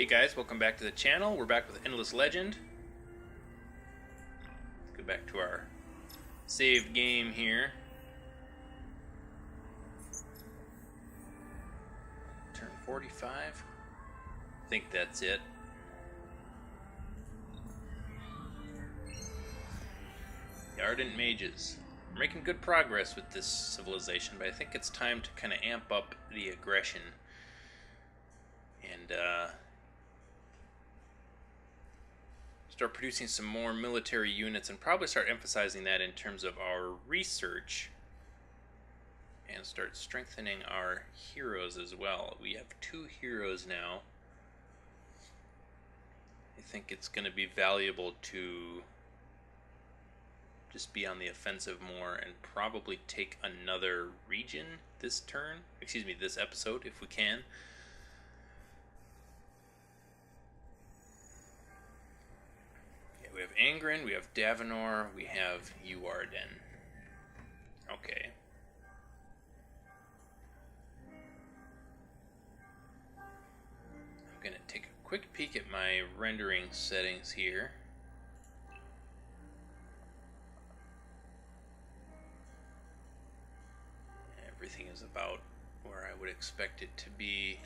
Hey guys, welcome back to the channel. We're back with Endless Legend. Let's go back to our saved game here. Turn 45. I think that's it. The Ardent Mages. We're making good progress with this civilization, but I think it's time to kind of amp up the aggression and start producing some more military units, and probably start emphasizing that in terms of our research, and start strengthening our heroes as well. We have 2 heroes now. I think it's going to be valuable to just be on the offensive more and probably take another region this turn, excuse me, this episode if we can. We have Angren, we have Davenor, we have Ardent. Okay. I'm going to take a quick peek at my rendering settings here. Everything is about where I would expect it to be.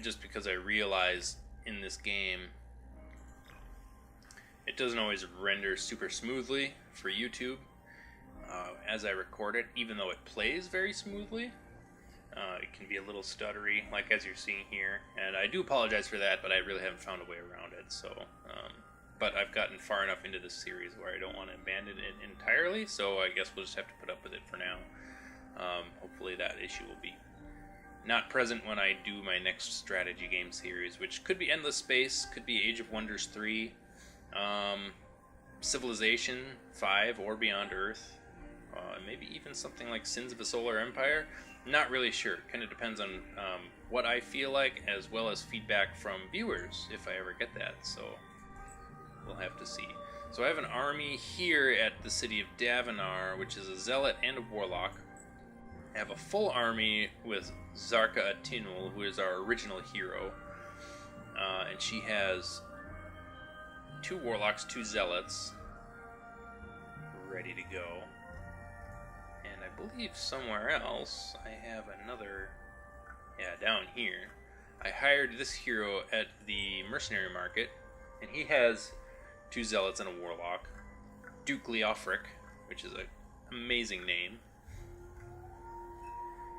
Just because I realized in this game it doesn't always render super smoothly for YouTube as I record it, even though it plays very smoothly. It can be a little stuttery, like as you're seeing here, and I do apologize for that, but I really haven't found a way around it. So, but I've gotten far enough into this series where I don't want to abandon it entirely, so I guess we'll just have to put up with it for now. Hopefully that issue will be not present when I do my next strategy game series, which could be Endless Space, could be Age of Wonders 3, Civilization 5 or Beyond Earth, maybe even something like Sins of a Solar Empire. Not really sure. Kind of depends on what I feel like, as well as feedback from viewers, if I ever get that. So we'll have to see. So I have an army here at the city of Davenor, which is a zealot and a warlock. I have a full army with Zarka Atinul, who is our original hero, and she has 2 warlocks, 2 zealots ready to go. And I believe somewhere else I have another, down here. I hired this hero at the mercenary market, and he has 2 zealots and a warlock. Duke Leofric, which is an amazing name.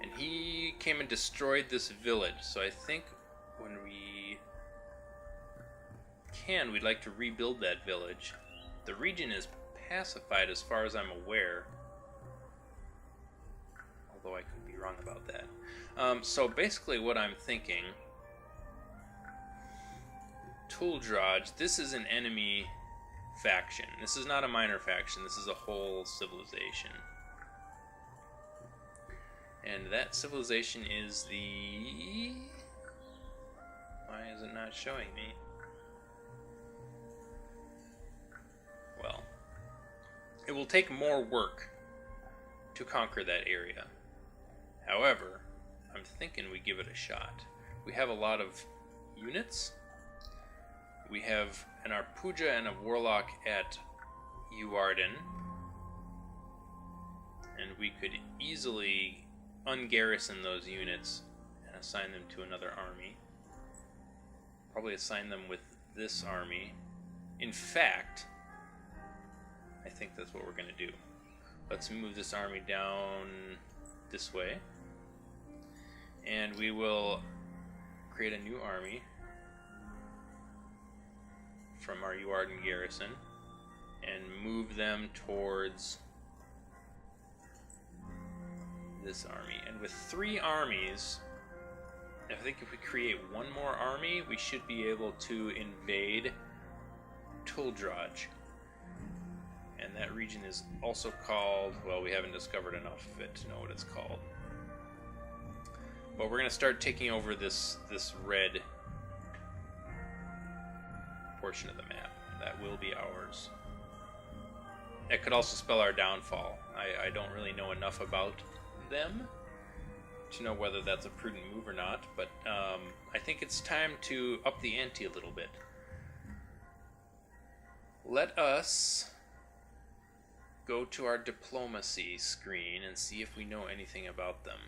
And he came and destroyed this village, so I think when we can, we'd like to rebuild that village. The region is pacified as far as I'm aware, although I could be wrong about that. So basically what I'm thinking, Tuldraj, this is an enemy faction. This is not a minor faction, this is a whole civilization. And that civilization is the... Why is it not showing me? Well, it will take more work to conquer that area. However, I'm thinking we give it a shot. We have a lot of units. We have an Arpuja and a warlock at Ardent, and we could easily ungarrison those units and assign them to another army. Probably assign them with this army. In fact, I think that's what we're going to do. Let's move this army down this way, and we will create a new army from our Ardent garrison and move them towards this army. And with 3 armies, I think if we create 1 more army, we should be able to invade Tuldraj. And that region is also called, well, we haven't discovered enough of it to know what it's called. But we're going to start taking over this red portion of the map. That will be ours. It could also spell our downfall. I don't really know enough about them to know whether that's a prudent move or not, but I think it's time to up the ante a little bit. Let us go to our diplomacy screen and see if we know anything about them.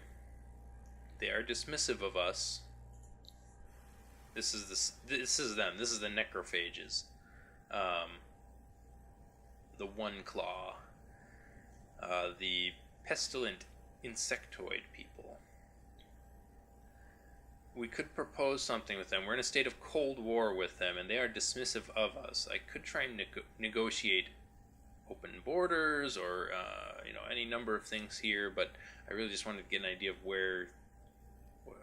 They are dismissive of us. This is them. This is the necrophages. The one claw. The pestilent insectoid people. We could propose something with them. We're in a state of cold war with them, and they are dismissive of us. I could try and negotiate open borders, or any number of things here, but I really just wanted to get an idea of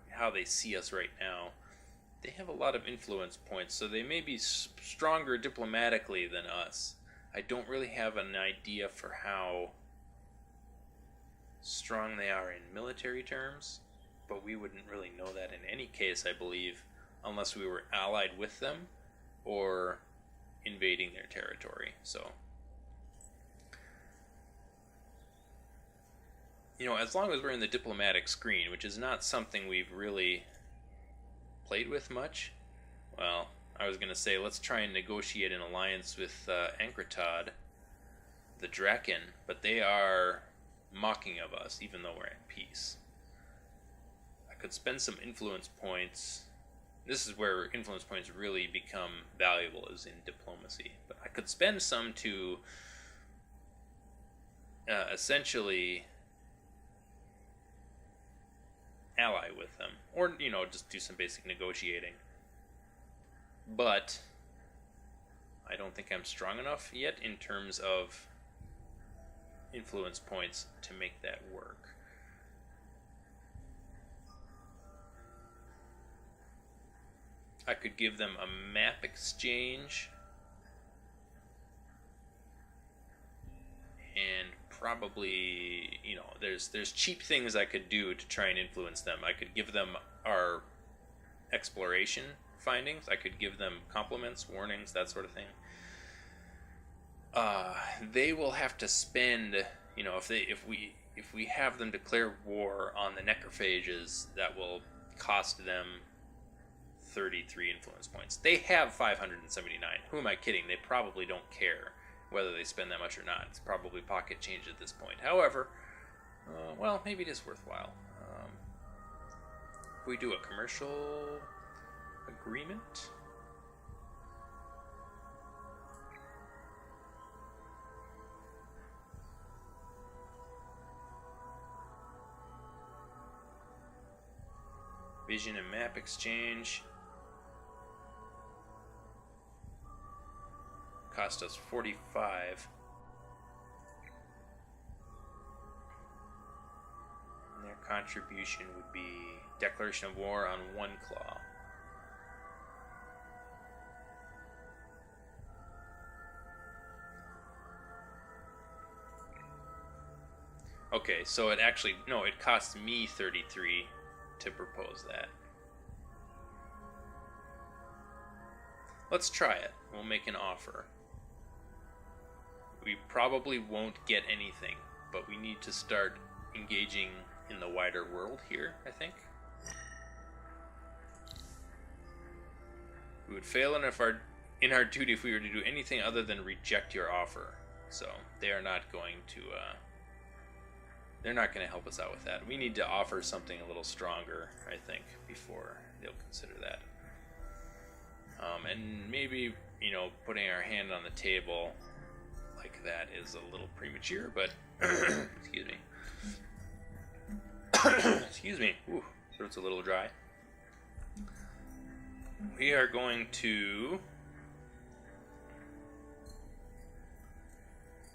how they see us right now. They have a lot of influence points, so they may be stronger diplomatically than us. I don't really have an idea for how strong they are in military terms, but we wouldn't really know that in any case, I believe, unless we were allied with them or invading their territory. So, as long as we're in the diplomatic screen, which is not something we've really played with much, well, I was going to say let's try and negotiate an alliance with Ankratod, the Draken, but they are mocking of us even though we're at peace. I could spend some influence points. This is where influence points really become valuable, is in diplomacy. But I could spend some to essentially ally with them, or just do some basic negotiating. But I don't think I'm strong enough yet in terms of influence points to make that work. I could give them a map exchange and probably, there's cheap things I could do to try and influence them. I could give them our exploration findings. I could give them compliments, warnings, that sort of thing. They will have to spend, if we have them declare war on the necrophages, that will cost them 33 influence points. They have 579. Who am I kidding? They probably don't care whether they spend that much or not. It's probably pocket change at this point. However, maybe it is worthwhile. If we do a commercial agreement, vision and map exchange, cost us 45. And their contribution would be declaration of war on one claw. Okay, so it costs me 33 to propose that. Let's try it. We'll make an offer. We probably won't get anything, but we need to start engaging in the wider world here, I think. We would fail in our duty if we were to do anything other than reject your offer. So they are not going to they're not going to help us out with that. We need to offer something a little stronger, I think, before they'll consider that. And maybe, putting our hand on the table like that is a little premature, but excuse me. Excuse me. Ooh, throat's a little dry. We are going to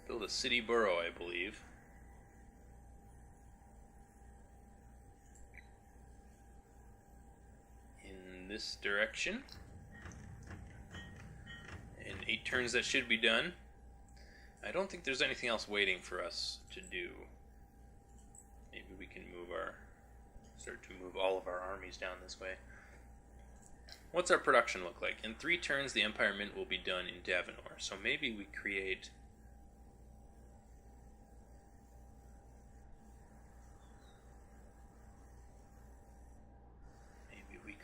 build a city borough, I believe. In this direction. In 8 turns that should be done. I don't think there's anything else waiting for us to do. Maybe we can start to move all of our armies down this way. What's our production look like? In 3 turns the Empire Mint will be done in Davenor. So maybe we create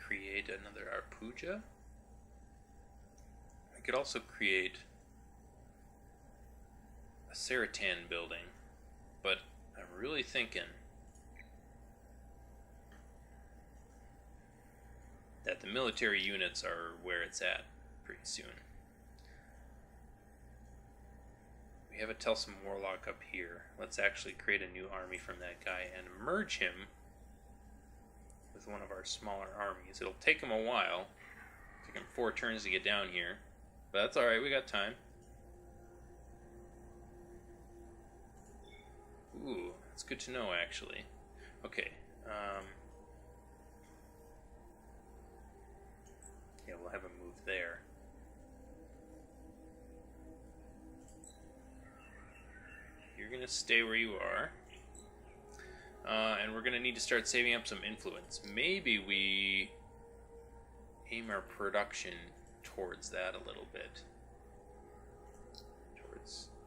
create another Arpuja. I could also create a Saratan building, but I'm really thinking that the military units are where it's at pretty soon. We have a Telsum Warlock up here. Let's actually create a new army from that guy and merge him with one of our smaller armies. It'll take him a while. Take him 4 turns to get down here, but that's alright, we got time. Ooh, that's good to know, actually. Okay, yeah, we'll have him move there. You're gonna stay where you are. And we're gonna need to start saving up some influence. Maybe we aim our production towards that a little bit.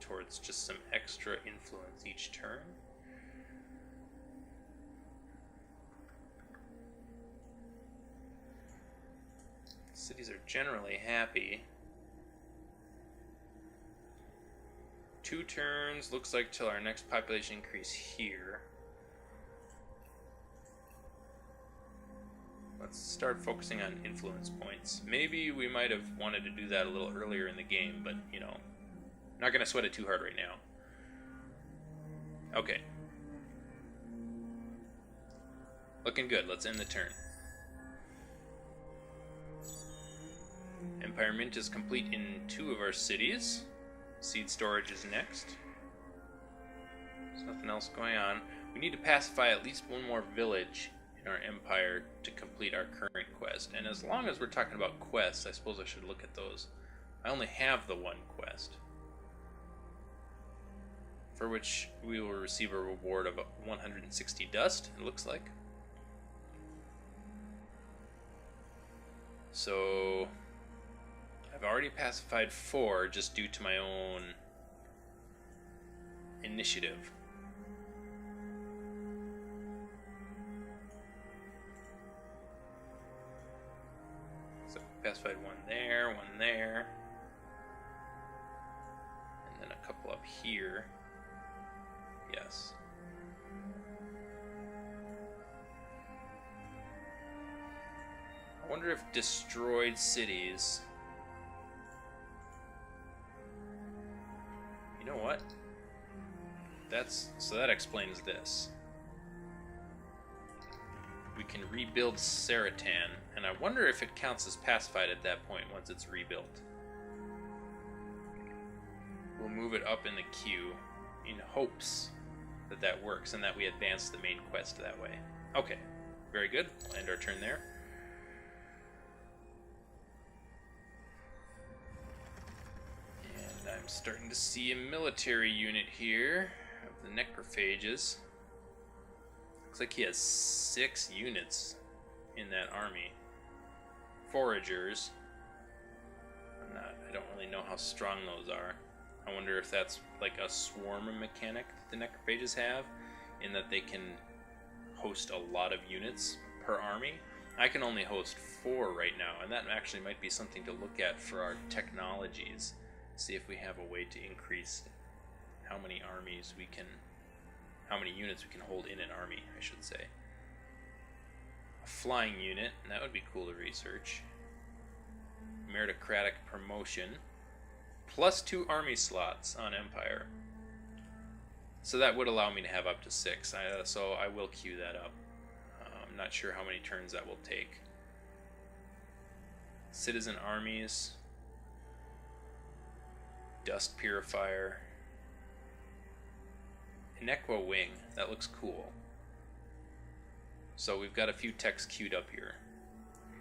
Towards just some extra influence each turn. Cities are generally happy. 2 turns, looks like, till our next population increase here. Let's start focusing on influence points. Maybe we might have wanted to do that a little earlier in the game, but, you know, not going to sweat it too hard right now. Okay. Looking good. Let's end the turn. Empire Mint is complete in 2 of our cities. Seed storage is next. There's nothing else going on. We need to pacify at least 1 more village in our empire to complete our current quest. And as long as we're talking about quests, I suppose I should look at those. I only have the 1 quest, for which we will receive a reward of 160 dust, it looks like. So I've already pacified 4 just due to my own initiative. So pacified 1 there, 1 there, and then a couple up here. Yes. I wonder if destroyed cities... You know what? So that explains this. We can rebuild Saratan, and I wonder if it counts as pacified at that point once it's rebuilt. We'll move it up in the queue in hopes that that works and that we advance the main quest that way. Okay, very good. We'll end our turn there. And I'm starting to see a military unit here of the necrophages. Looks like he has 6 units in that army. Foragers. I don't really know how strong those are. I wonder if that's like a swarm mechanic that the necrophages have, in that they can host a lot of units per army. I can only host 4 right now, and that actually might be something to look at for our technologies. See if we have a way to increase how many units we can hold in an army, I should say. A flying unit, and that would be cool to research. Meritocratic promotion. Plus 2 army slots on Empire. So that would allow me to have up to 6. So I will queue that up. I'm not sure how many turns that will take. Citizen armies. Dust Purifier. Inequa Wing. That looks cool. So we've got a few techs queued up here.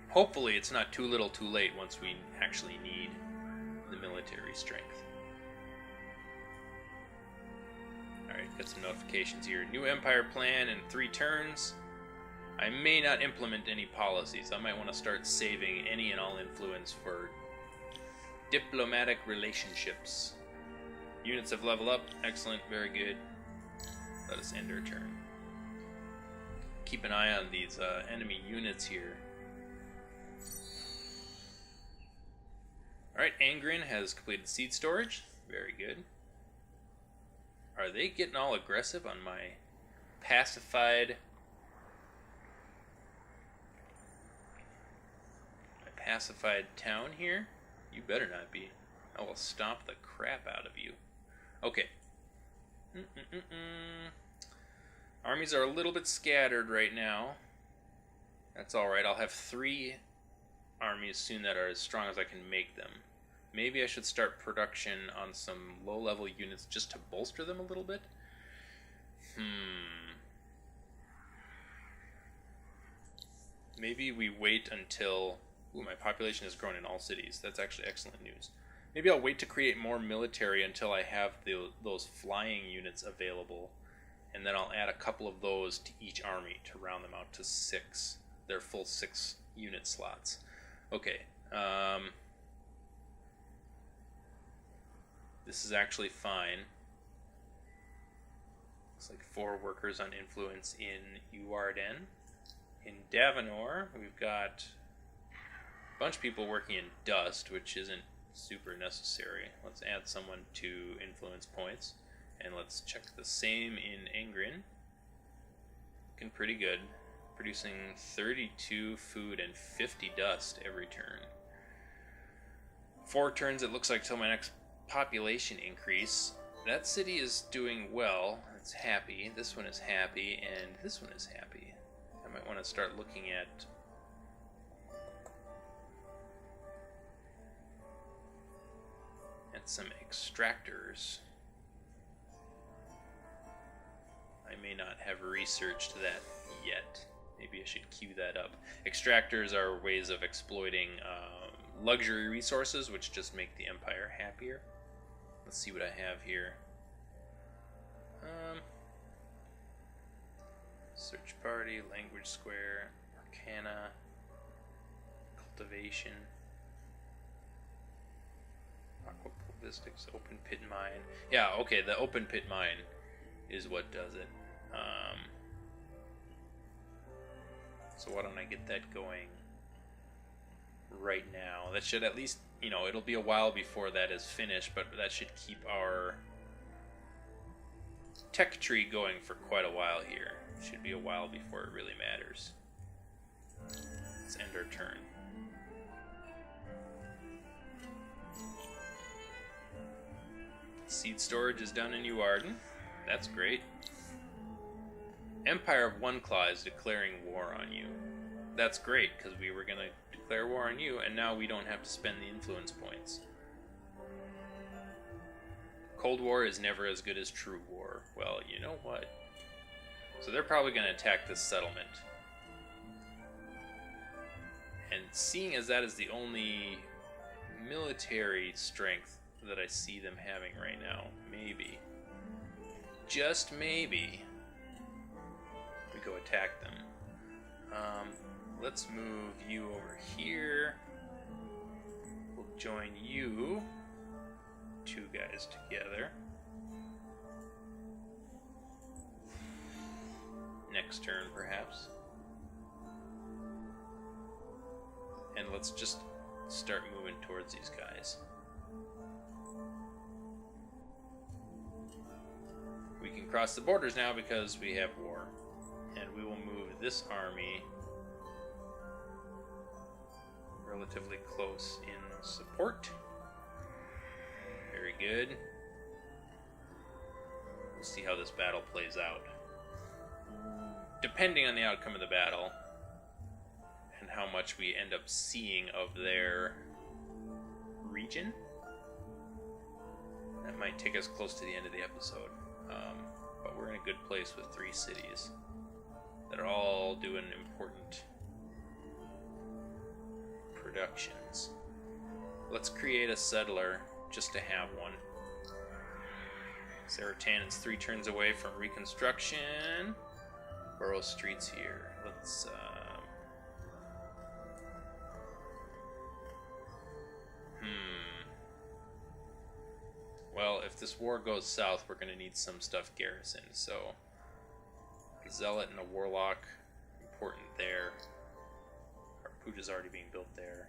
Hopefully it's not too little too late once we actually need the military strength. Alright, got some notifications here. New Empire plan in 3 turns. I may not implement any policies. I might want to start saving any and all influence for diplomatic relationships. Units have leveled up. Excellent, very good. Let us end our turn. Keep an eye on these enemy units here. Alright, Angrin has completed seed storage. Very good. Are they getting all aggressive on my pacified town here? You better not be. I will stomp the crap out of you. Okay. Armies are a little bit scattered right now. That's alright. I'll have 3 armies soon that are as strong as I can make them. Maybe I should start production on some low-level units just to bolster them a little bit. Maybe we wait until... Ooh, my population has grown in all cities. That's actually excellent news. Maybe I'll wait to create more military until I have those flying units available. And then I'll add a couple of those to each army to round them out to 6. Their full 6 unit slots. Okay. This is actually fine. Looks like 4 workers on influence in Ardent. In Davenor, we've got a bunch of people working in Dust, which isn't super necessary. Let's add someone to influence points. And let's check the same in Angrin. Looking pretty good. Producing 32 food and 50 dust every turn. 4 turns it looks like till my next population increase. That city is doing well. It's happy. This one is happy, and this one is happy. I might want to start looking at some extractors. I may not have researched that yet. Maybe I should queue that up. Extractors are ways of exploiting luxury resources, which just make the Empire happier. Let's see what I have here. Search party, language square, arcana, cultivation, aquaplastics, open pit mine. Yeah, okay, the open pit mine is what does it. So why don't I get that going right now? That should at least, you know, it'll be a while before that is finished, but that should keep our tech tree going for quite a while here. It should be a while before it really matters. Let's end our turn. Seed storage is done in Ardent. That's great. Empire of One Claw is declaring war on you. That's great, because we were going to declare war on you, and now we don't have to spend the influence points. Cold War is never as good as true war. Well, you know what? So they're probably going to attack this settlement. And seeing as that is the only military strength that I see them having right now, maybe, just maybe, we go attack them. Let's move you over here. We'll join you. 2 guys together. Next turn, perhaps. And let's just start moving towards these guys. We can cross the borders now because we have war. And we will move this army relatively close in support. Very good. We'll see how this battle plays out. Depending on the outcome of the battle and how much we end up seeing of their region, that might take us close to the end of the episode. But we're in a good place with 3 cities that are all doing important productions. Let's create a settler just to have one. Saratan's 3 turns away from reconstruction. Borough Street's here. Let's Well, if this war goes south, we're going to need some stuff garrisoned, so a Zealot and a Warlock, important there. Our Puja's already being built there.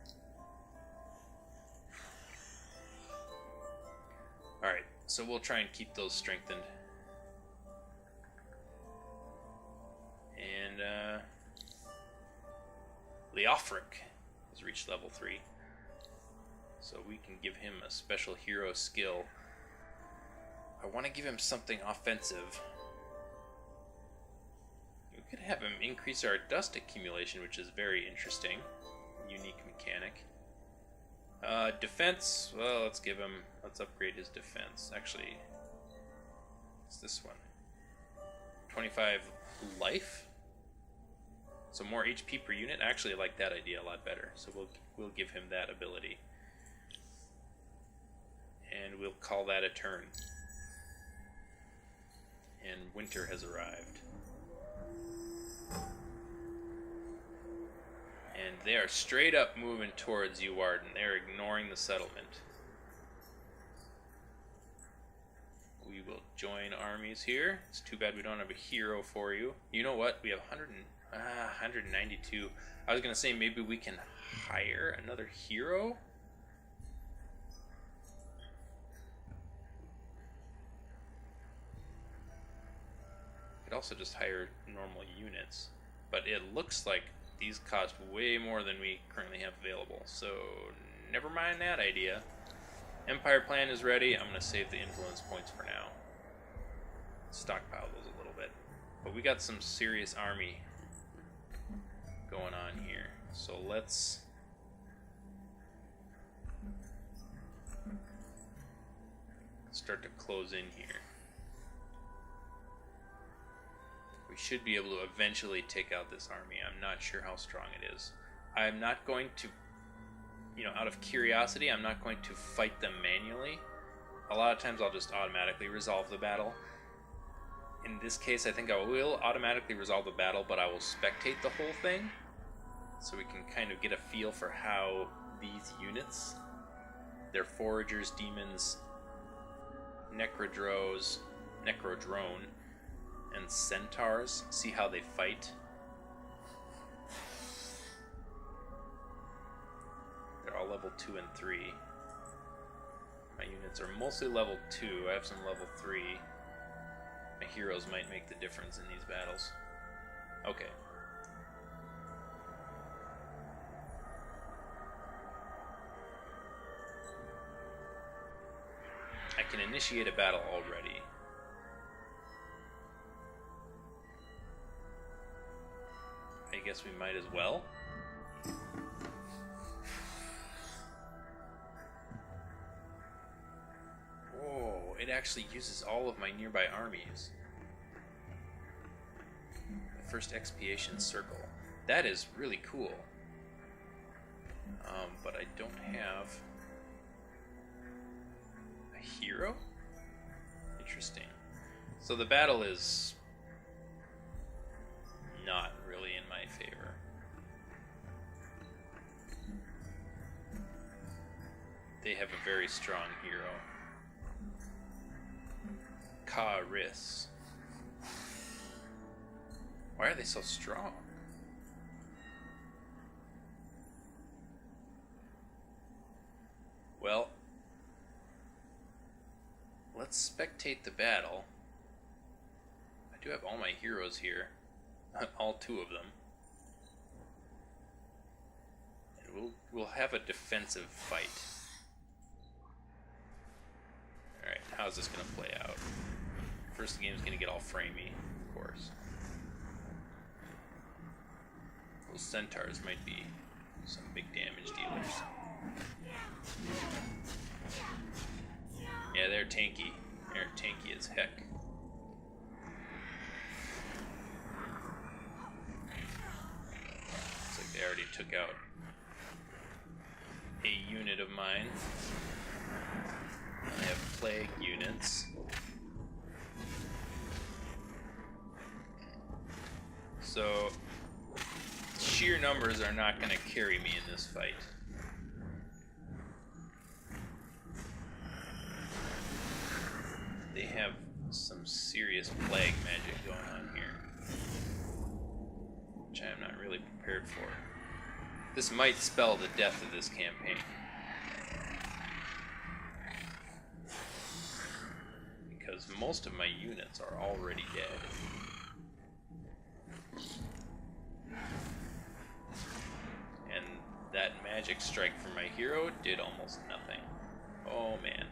Alright, so we'll try and keep those strengthened. And, Leofric has reached level 3. So we can give him a special hero skill. I want to give him something offensive. We could have him increase our dust accumulation, which is very interesting. Unique mechanic. Defense, well, let's upgrade his defense. Actually, it's this one. 25 life? So more HP per unit? I actually like that idea a lot better. So we'll give him that ability. And we'll call that a turn. And winter has arrived. And they are straight up moving towards you, Ardent. They're ignoring the settlement. We will join armies here. It's too bad we don't have a hero for you. You know what? We have 192. I was going to say maybe we can hire another hero. Could also just hire normal units. But it looks like these cost way more than we currently have available, so never mind that idea. Empire plan is ready. I'm going to save the influence points for now. Stockpile those a little bit. But we got some serious army going on here. So let's start to close in here. We should be able to eventually take out this army. I'm not sure how strong it is. I'm not going to, out of curiosity, I'm not going to fight them manually. A lot of times I'll just automatically resolve the battle. In this case, I think I will automatically resolve the battle, but I will spectate the whole thing, so we can kind of get a feel for how these units, their foragers, demons, necrodrone, and centaurs, see how they fight. They're all level 2 and 3. My units are mostly level 2. I have some level 3. My heroes might make the difference in these battles. Okay. I can initiate a battle already. I guess we might as well. Whoa, it actually uses all of my nearby armies. The first expiation circle. That is really cool. But I don't have a hero? Interesting. So the battle is not really in my favor. They have a very strong hero. Ka-Riss. Why are they so strong? Well, let's spectate the battle. I do have all my heroes here. All 2 of them. And we'll have a defensive fight. Alright, how's this gonna play out? First, the game's gonna get all framey, of course. Those centaurs might be some big damage dealers. Yeah, they're tanky. They're tanky as heck. Looks like they already took out a unit of mine. I have plague units. So, sheer numbers are not going to carry me in this fight. They have some serious plague magic going on here, which I am not really prepared for. This might spell the death of this campaign. is most of my units are already dead. And that magic strike from my hero did almost nothing. Oh man.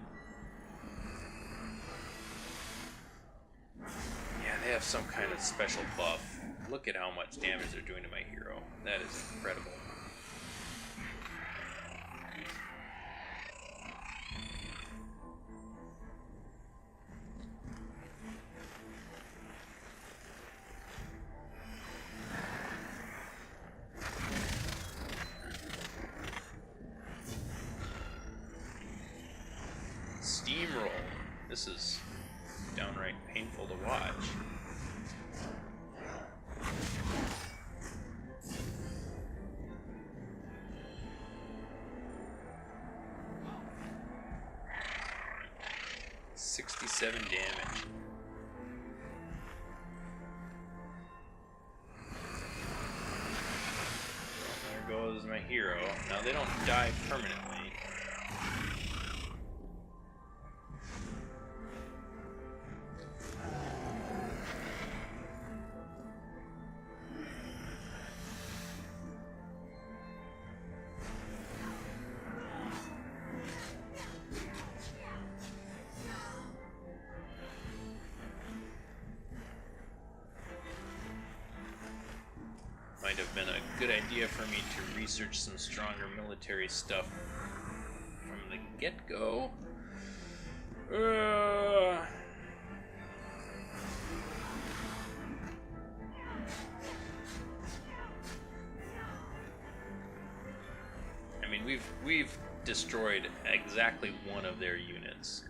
Yeah, they have some kind of special buff. Look at how much damage they're doing to my hero. That is incredible. Steamroll. This is downright painful to watch. .67 damage. There goes my hero. Now they don't die permanently. Might have been a good idea for me to research some stronger military stuff from the get-go. I mean, we've destroyed exactly one of their units.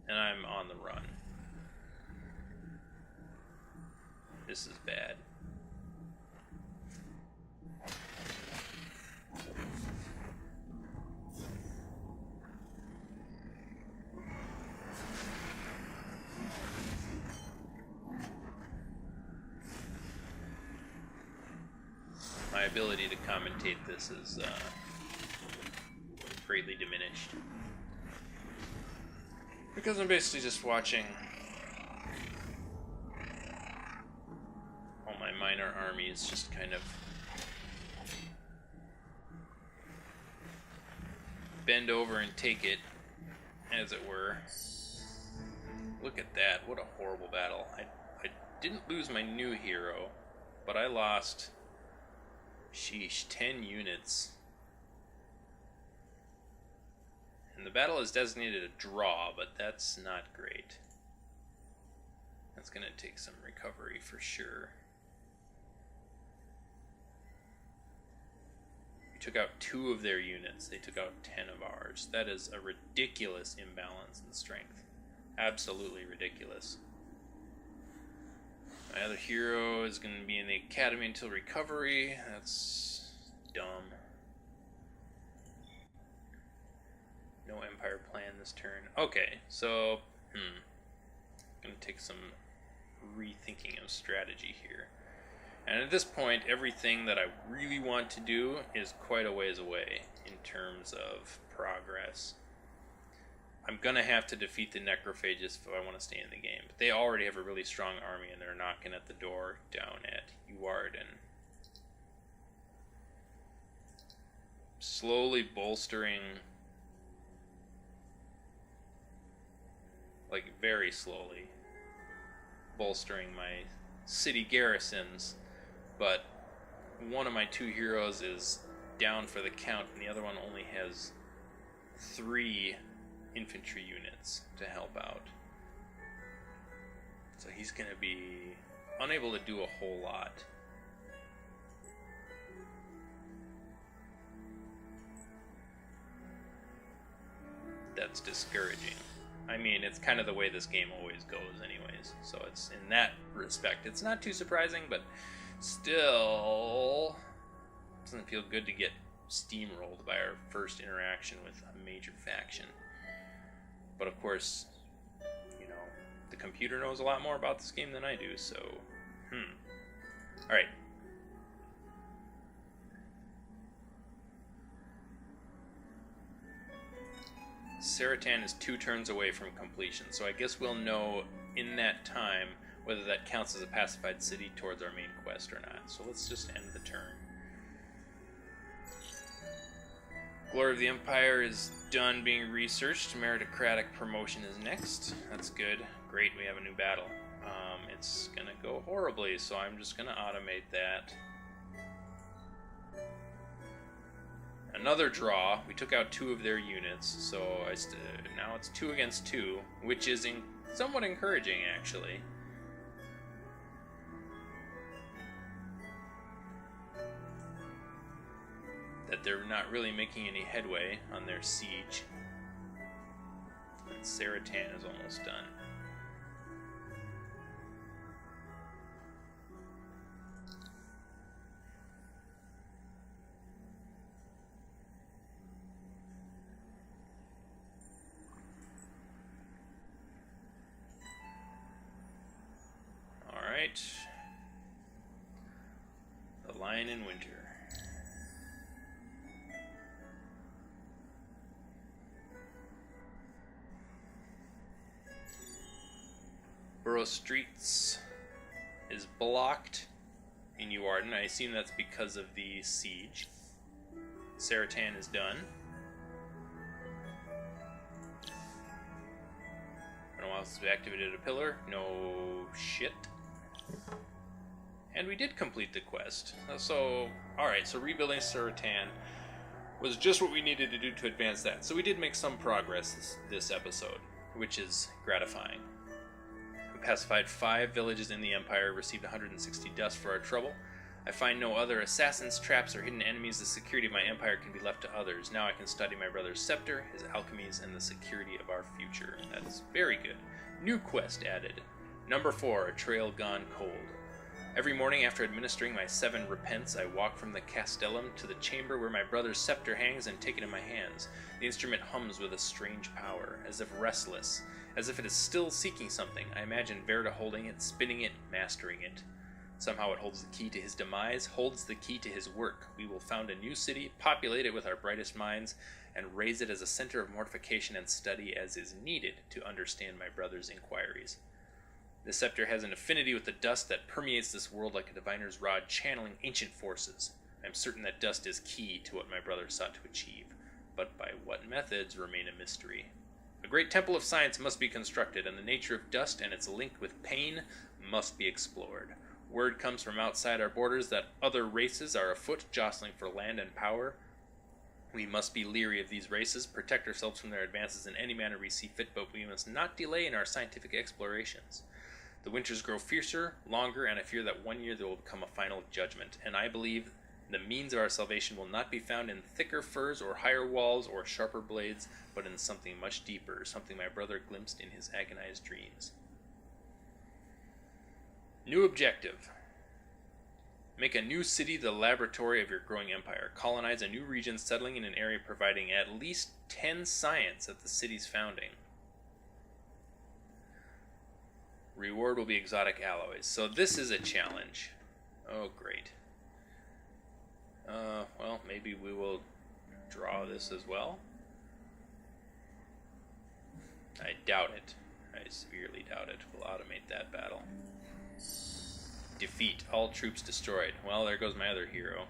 And I'm on the run. This is bad. My ability to commentate this is greatly diminished. Because I'm basically just watching all my minor armies just kind of bend over and take it, as it were. Look at that, what a horrible battle. I didn't lose my new hero, but I lost, sheesh, 10 units. And the battle is designated a draw, but that's not great. That's going to take some recovery for sure. We took out 2 of their units. They took out 10 of ours. That is a ridiculous imbalance in strength. Absolutely ridiculous. My other hero is going to be in the academy until recovery. That's dumb. No empire plan this turn. Okay, so gonna take some rethinking of strategy here. And at this point, everything that I really want to do is quite a ways away in terms of progress. I'm gonna have to defeat the necrophages if I want to stay in the game. But they already have a really strong army, and they're knocking at the door down at Ardent. Slowly bolstering, like very slowly bolstering my city garrisons, but one of my 2 heroes is down for the count, and the other one only has 3 infantry units to help out. So he's going to be unable to do a whole lot. That's discouraging. I mean, it's kind of the way this game always goes anyways, so it's, in that respect, it's not too surprising, but still doesn't feel good to get steamrolled by our first interaction with a major faction. But of course, you know, the computer knows a lot more about this game than I do, so, Alright. Saratan is 2 turns away from completion, so I guess we'll know in that time whether that counts as a pacified city towards our main quest or not. So let's just end the turn. Glory of the Empire is done being researched. Meritocratic promotion is next. That's good. Great, we have a new battle. It's gonna go horribly, so I'm just gonna automate that. Another draw. We took out 2 of their units, so now it's 2 against 2, which is somewhat encouraging, actually. That they're not really making any headway on their siege. And Saratan is almost done. Alright. The Lion in Winter. Borough Streets is blocked in Ardent. I assume that's because of the siege. Saratan is done. I don't know else we activated a pillar. No shit. And we did complete the quest. So, alright, so rebuilding Saratan was just what we needed to do to advance that. So we did make some progress this episode, which is gratifying. We pacified 5 villages in the Empire, received 160 dust for our trouble. I find no other assassins, traps, or hidden enemies. The security of my empire can be left to others. Now I can study my brother's scepter, his alchemies, and the security of our future. That's very good. New quest added. Number 4, a trail gone cold. Every morning after administering my 7 repents, I walk from the castellum to the chamber where my brother's scepter hangs and take it in my hands. The instrument hums with a strange power, as if restless, as if it is still seeking something. I imagine Verda holding it, spinning it, mastering it. Somehow it holds the key to his demise, holds the key to his work. We will found a new city, populate it with our brightest minds, and raise it as a center of mortification and study as is needed to understand my brother's inquiries. The scepter has an affinity with the dust that permeates this world like a diviner's rod channeling ancient forces. I am certain that dust is key to what my brother sought to achieve, but by what methods remain a mystery. A great temple of science must be constructed, and the nature of dust and its link with pain must be explored. Word comes from outside our borders that other races are afoot, jostling for land and power. We must be leery of these races, protect ourselves from their advances in any manner we see fit, but we must not delay in our scientific explorations. The winters grow fiercer, longer, and I fear that one year there will become a final judgment, and I believe the means of our salvation will not be found in thicker furs or higher walls or sharper blades, but in something much deeper, something my brother glimpsed in his agonized dreams. New objective. Make a new city the laboratory of your growing empire. Colonize a new region, settling in an area providing at least 10 science at the city's founding. Reward will be exotic alloys. So this is a challenge. Oh, great. Well, maybe we will draw this as well. I doubt it. I severely doubt it. We'll automate that battle. Defeat. All troops destroyed. Well, there goes my other hero.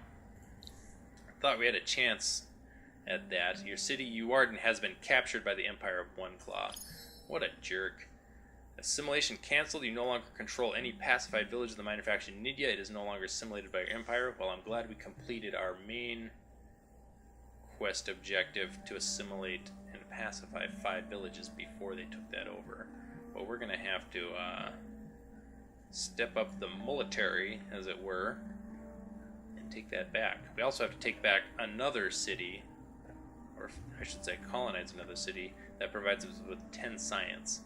I thought we had a chance at that. Your city, Ardent, has been captured by the Empire of One Claw. What a jerk. Assimilation cancelled. You no longer control any pacified village of the minor faction Nidya. It is no longer assimilated by your empire. Well, I'm glad we completed our main quest objective to assimilate and pacify 5 villages before they took that over. But we're going to have to step up the military, as it were, and take that back. We also have to take back another city, or I should say colonize another city, that provides us with 10 science.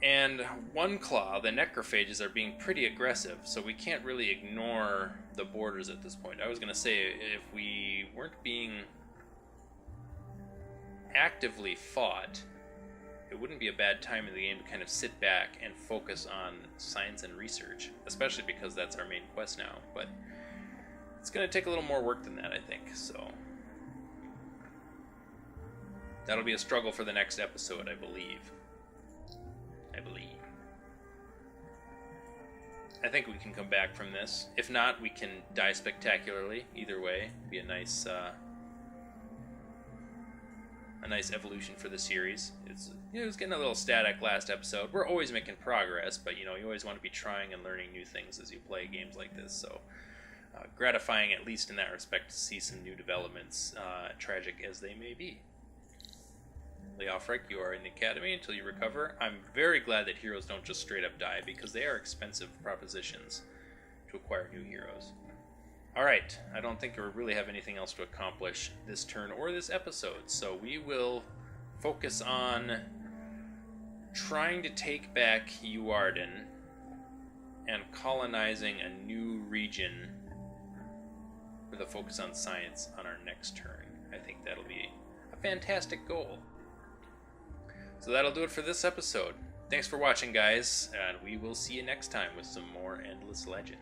And One Claw, the necrophages, are being pretty aggressive, so we can't really ignore the borders at this point. I was going to say, if we weren't being actively fought, it wouldn't be a bad time in the game to kind of sit back and focus on science and research, especially because that's our main quest now. But it's going to take a little more work than that, I think. So That'll be a struggle for the next episode, I believe. I think we can come back from this. If not, we can die spectacularly. Either way, be a nice evolution for the series. It was getting a little static last episode. We're always making progress, but you always want to be trying and learning new things as you play games like this. So gratifying, at least in that respect, to see some new developments, tragic as they may be. Leofric, you are in the academy until you recover. I'm very glad that heroes don't just straight up die, because they are expensive propositions to acquire new heroes. Alright, I don't think we really have anything else to accomplish this turn or this episode, so we will focus on trying to take back Uarden and colonizing a new region with a focus on science on our next turn. I think that'll be a fantastic goal. So that'll do it for this episode. Thanks for watching, guys, and we will see you next time with some more Endless Legend.